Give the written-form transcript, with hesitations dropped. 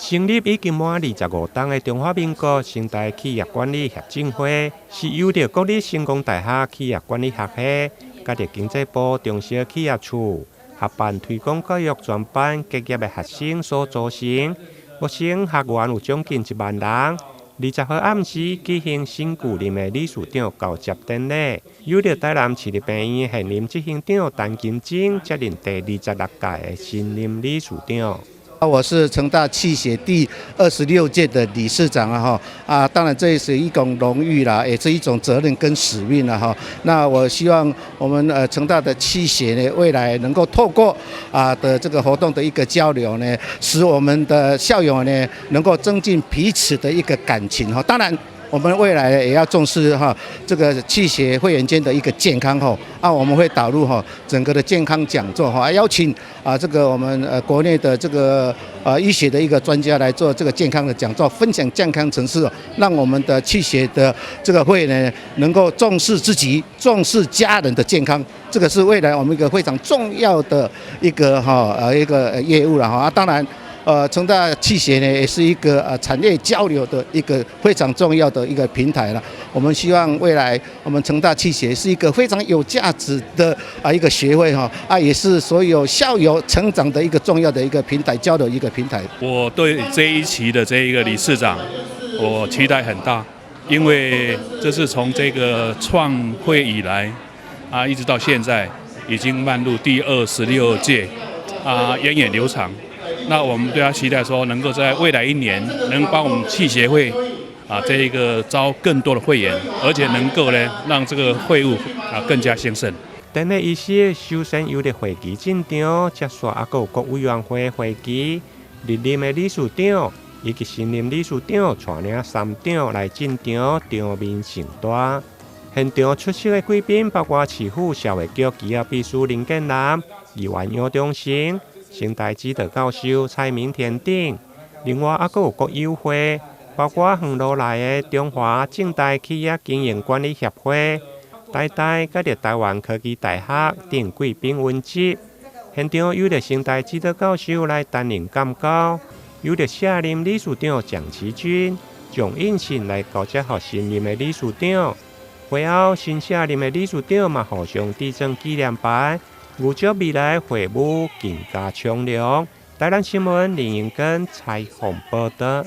成立已經滿25年的中華民國生態企業管理協進會，是由着國立成功大學企業管理學系、甲着經濟部中小企業處合辦推廣教育專班結業的學生所組成。目前學員有將近1萬人。20號暗時舉行新舊任的理事長交接典禮，由着台南市立病院現任執行長陳金正接任第26屆的新任理事長。我是成大企協第26屆的理事長當然這也是一種榮譽啦，也是一種責任跟使命啦哈。那我希望我們成大的企協呢，未來能夠透過的這個活動的一個交流呢，使我們的校友呢能夠增進彼此的一個感情哈。當然，我們未來也要重視這個企協會員間的一個健康我們會導入整個的健康講座邀請這個我們國內的這個醫學的一個專家來做這個健康的講座，分享健康常識，讓我們的企協的這個會呢能夠重視自己、重視家人的健康，這個是未來我們一個非常重要的一個業務了當然。成大企協呢，也是一個產業交流的一個非常重要的一個平台了。我們希望未來我們成大企協是一個非常有價值的一個學會也是所有校友成長的一個重要的一個平台，交流一個平台。我對這一期的這一個理事長，我期待很大，因為這是從這個創會以來一直到現在，已經邁入第26屆源遠流長。那我們對他期待說，能夠在未來1年，能幫我們企協會這一個招更多的會員，而且能夠呢讓這個會務更加興盛。典禮儀式首先由着會期進場，接續還有各委員會會期，歷任的理事長以及新任理事長帶領3長來進場，場面盛大。現場出席的貴賓包括市府社會局機要秘書林建南、議員楊忠成、生態指導教授蔡明田等，另外還有國友會，包括橫路來的中華正大企業經營管理協會、台大甲着台灣科技大學等貴賓雲集。現場有着生態指導教授來擔任講稿，有着卸任理事長蔣其君、蔣應信來交接給新任的理事長。會後新卸任的理事長嘛互相遞贈紀念牌。預祝未來會務更加昌隆。台南新聞林英根採訪報道。